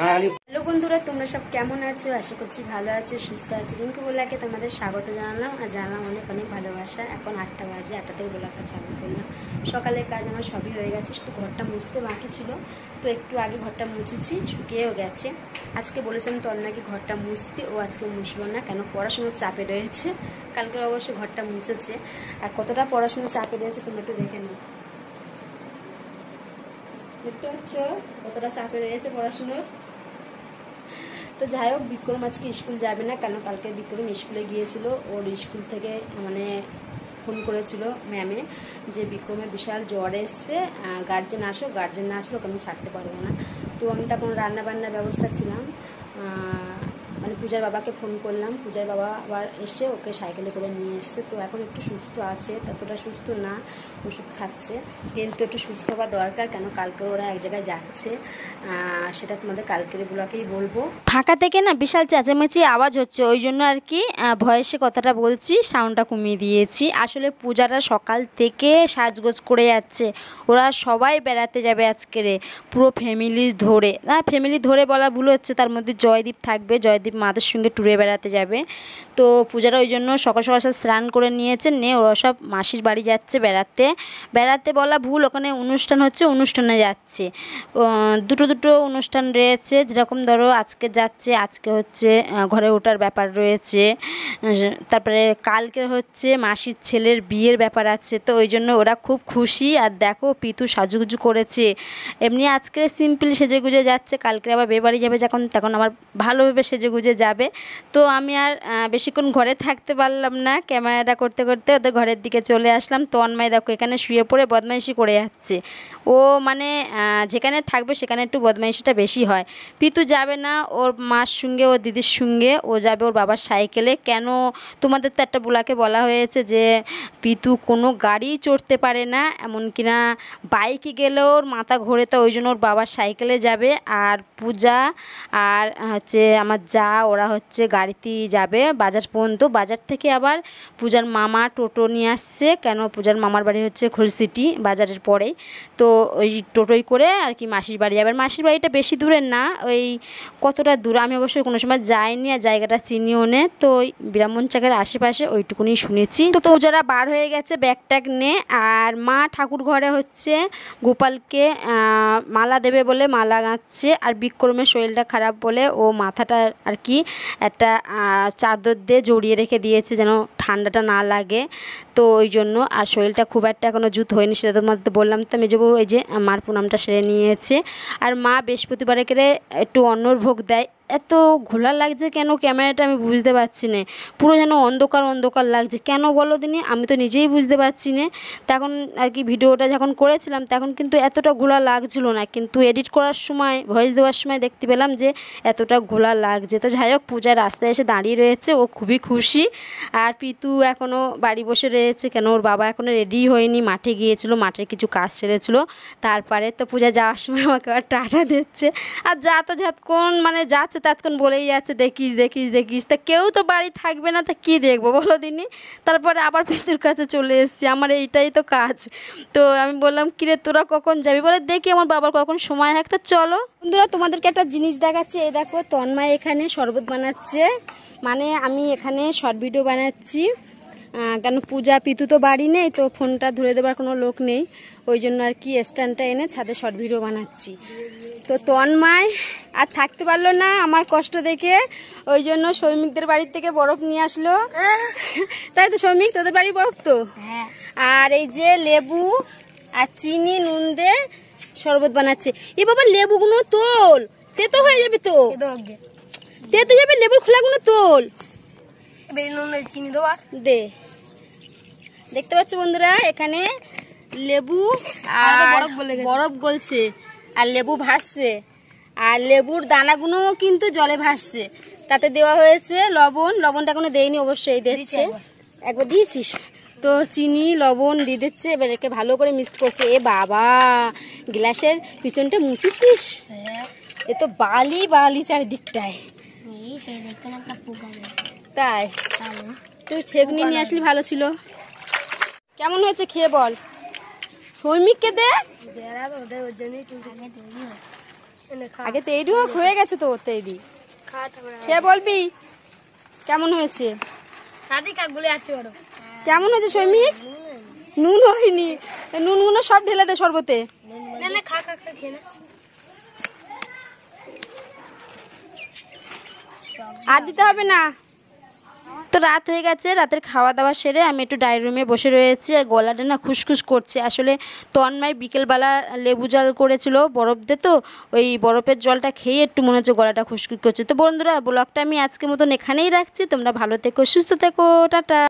Hello বন্ধুরা, তোমরা সব কেমন আছো? আশা করছি ভালো আছো, সুস্থ আছো। রিঙ্কু ব্লগে তোমাদের স্বাগত জানালাম আর জানালাম অনেক অনেক ভালোবাসা। এখন 8টা বাজে, 8টা থেকে ব্লগটা চালু করলাম। সকালের কাজ আমার সবই হয়ে গেছে, শুধু ঘরটা মুছতে বাকি ছিল। তো একটু আগে ঘরটা মুছেছি, শুকিয়েও গেছে। আজকে বলেছিলাম তন্ময়কে ঘরটা মুছতে, ও আজকে মুছলো না, কেন পড়াশোনার চাপে রয়েছে। কালকে অবশ্য ঘরটা মুছেছে। আর কতটা পড়াশোনার চাপে রয়েছে তোমরা একটু দেখে নাও। দেখতে পাচ্ছ কতটা চাপে রয়েছে পড়াশোনার। তো যাই হোক, বিক্রম আজকে স্কুল যাবে না, কেন কালকে বিক্রম স্কুলে গিয়েছিল। ওর স্কুল থেকে মানে ফোন করেছিল ম্যামে যে বিক্রমের বিশাল জ্বর এসছে, গার্জেন আসো, গার্জেন না আসলে ওকে আমি ছাড়তে পারবো না। তো আমি তখন রান্না বান্নার ব্যবস্থা ছিলাম, মানে পূজার বাবাকে ফোন করলাম। পূজার বাবা আবার এসে ওকে সাইকেলে করে নিয়ে এসছে। তো এখন একটু সুস্থ আছে, ততটা সুস্থ না, ওষুধ খাচ্ছে, কিন্তু একটু সুস্থ হওয়া দরকার। কেন কালকে ওরা এক জায়গায় যাচ্ছে, সেটা তোমাদের কালকের ব্লগেই বলবো। ফাঁকা থেকে না বিশাল চেঁচামেচি আওয়াজ হচ্ছে, ওই জন্য আর কি ভয়েসে কথাটা বলছি, সাউন্ডটা কমিয়ে দিয়েছি। আসলে পূজারা সকাল থেকে সাজগোজ করে যাচ্ছে, ওরা সবাই বেড়াতে যাবে আজকেরে, পুরো ফ্যামিলি ধরে। না, ফ্যামিলি ধরে বলা ভুল হচ্ছে, তার মধ্যে জয়দীপ থাকবে, জয়দীপ মাদের সঙ্গে ট্যুরে বেড়াতে যাবে। তো পূজারা ওই জন্য সকাল সকাল সব স্নান করে নিয়েছে, নিয়ে ওরা সব মাসির বাড়ি যাচ্ছে বেড়াতে। বেড়াতে বলা ভুল, ওখানে অনুষ্ঠান হচ্ছে, অনুষ্ঠানে যাচ্ছে। দুটো অনুষ্ঠান রয়েছে, যেরকম ধরো আজকে যাচ্ছে, আজকে হচ্ছে ঘরে ওঠার ব্যাপার রয়েছে, তারপরে কালকে হচ্ছে মাসির ছেলের বিয়ের ব্যাপার আছে। তো ওই জন্য ওরা খুব খুশি। আর দেখো পিতু সাজুগুজু করেছে, এমনি আজকে সিম্পল সেজে গুজে যাচ্ছে, কালকে আবার বিয়ে বাড়ি যাবে যখন, তখন আবার ভালোভাবে সেজে গুজে যাবে। তো আমি আর বেশিক্ষণ ঘরে থাকতে পারলাম না, ক্যামেরাটা করতে করতে ওদের ঘরের দিকে চলে আসলাম। তন্ময় দেখো এখানে শুয়ে পড়ে বদমাইশি করে যাচ্ছে। ও মানে যেখানে থাকবে সেখানে একটু বদমাইশিটা বেশি হয়। পিতু যাবে না ওর মার সঙ্গে, ওর দিদির সঙ্গে, ও যাবে ওর বাবার সাইকেলে। কেন তোমাদের তো একটা বুলাকে বলা হয়েছে যে পিতু কোনো গাড়ি চড়তে পারে না, এমনকি না বাইকে গেলেও ওর মাথা ঘোরে। তো ওই জন্য ওর বাবার সাইকেলে যাবে। আর পূজা আর হচ্ছে আমার যা, ওরা হচ্ছে গাড়িতেই যাবে বাজার পর্যন্ত। বাজার থেকে আবার পূজার মামা টোটো নিয়ে আসছে, কেন পূজার মামার বাড়ি হচ্ছে খুলসিটি বাজারের পরেই। তো ওই টোটোই করে আর কি মাসির বাড়ি যাবে। মাসির বাড়িটা বেশি দূরের না, ওই কতটা দূর আমি অবশ্যই কোনো সময় যাইনি, আর জায়গাটা চিনিও নে। তো ওই ব্রাহ্মণচাকের আশেপাশে ওইটুকুনি শুনেছি। তো পূজারা বার হয়ে গেছে ব্যাগ ট্যাগ নে। আর মা ঠাকুর ঘরে হচ্ছে গোপালকে মালা দেবে বলে মালা গাঁচ্ছে। আর বিক্রমের শরীরটা খারাপ বলে ও মাথাটা আর কি একটা চাদর দিয়ে জড়িয়ে রেখে দিয়েছে, যেন ঠান্ডাটা না লাগে। তো ওই জন্য, আর শরীরটা খুব একটা এখনও জুত হয়নি, সেটা তোমাদের বললাম। তো মেজবু এই যে মার প্রণামটা সেরে নিয়েছে। আর মা বৃহস্পতিবারে করে একটু অন্নর ভোগ দেয়। এত ঘোলা লাগছে কেন ক্যামেরাটা আমি বুঝতে পারছি না, পুরো যেন অন্ধকার অন্ধকার লাগছে। কেন বলো দিনি, আমি তো নিজেই বুঝতে পারছি না। তখন আর কি ভিডিওটা যখন করেছিলাম তখন কিন্তু এতটা ঘোলা লাগছিল না, কিন্তু এডিট করার সময়, ভয়েস দেওয়ার সময় দেখতে পেলাম যে এতটা ঘোলা লাগছে। তো যাই হোক, পূজার রাস্তায় এসে দাঁড়িয়ে রয়েছে, ও খুবই খুশি। আর পিতু এখনও বাড়ি বসে রয়েছে, কেন ওর বাবা এখনও রেডি হয়নি, মাঠে গিয়েছিল, মাঠের কিছু কাজ সেরেছিল। তারপরে তো পূজা যাওয়ার সময় আমাকে আবার টাটা দিচ্ছে। আর যা তো যতক্ষণ মানে যাচ্ছে ততক্ষণ বলেই যাচ্ছে দেখিস দেখিস দেখিস। তা কেউ তো বাড়ি থাকবে না, তা কী দেখবো বলো দিনি। তারপরে আবার পিতুর কাছে চলে এসেছি, আমার এইটাই তো কাজ। তো আমি বললাম কিরে তোরা কখন যাবি, বলে দেখি আমার বাবার কখন সময় হয়। তো চলো বন্ধুরা, তোমাদেরকে একটা জিনিস দেখাচ্ছি। এই দেখো তন্ময় এখানে শরবত বানাচ্ছে, মানে আমি এখানে শর্ট ভিডিও বানাচ্ছি। কেন পূজা পিতু তো বাড়ি নেই, তো ফোনটা ধরে দেবার কোনো লোক নেই, ওই জন্য আর কি স্ট্যান্ডটা এনে ছাদে শর্ট ভিডিও বানাচ্ছি। তো তন্ময় আর থাকতে পারলো না আমার কষ্ট দেখে, ওই জন্য সৌমিকদের বাড়ির থেকে বরফ নিয়ে আসলো। তাই তো সৌমিক, তোদের বাড়ি বরফ তো? আর এই যে লেবু আর চিনি নুন দিয়ে শরবত বানাচ্ছে। এ বাবা লেবুগুলো তোল, তেতো হয়ে যাবে তো, তেতো যাবে, লেবুর খোলাগুলো তোল, চিনি দেওয়া দে। দেখতে পাচ্ছ বন্ধুরা, এখানে লেবু আর বরফ গলছে, আর লেবু ভাসছে, আর লেবুর দানাগুলো কিন্তু জলে ভাসছে। তাতে দেওয়া হয়েছে লবণ, লবণটা এখনো দেয়নি, অবশ্যই দিচ্ছে। একবার দিয়েছিস তো, চিনি লবণ দিয়ে দিচ্ছে। এবার একে ভালো করে মিক্সড করছে। এ বাবা, গ্লাসের পিছনটা মুছেছিস? এ তো বালি বালি চারিদিকটায়। তাই তুই ছেঁকনি নিয়ে আসলি ভালো ছিল। কেমন হয়েছে খেয়ে বল। সৌমিককে দে। আগে তৈরি হোক, হয়ে গেছে তো তৈরি। কে বলবি কেমন হয়েছে? কেমন হয়েছে সৌমিক? নুন হয়নি, নুনগুলো সব ঢেলে দে শরবতে। আর দিতে হবে না। তো রাত হয়ে গেছে, রাতের খাওয়া দাওয়া সেরে আমি একটু ডাইনিং রুমে বসে রয়েছি, আর গলাটা না খুসখুস করছে। আসলে তন্ময় বিকেলবেলা লেবু জল করেছিল বরফ দিয়ে, তো ওই বরফের জলটা খেয়ে একটু মনে হচ্ছে গলাটা খুসখুস করছে। তো বন্ধুরা, ব্লগটা আমি আজকের মতন এখানেই রাখছি। তোমরা ভালো থেকো, সুস্থ থেকো, টাটা।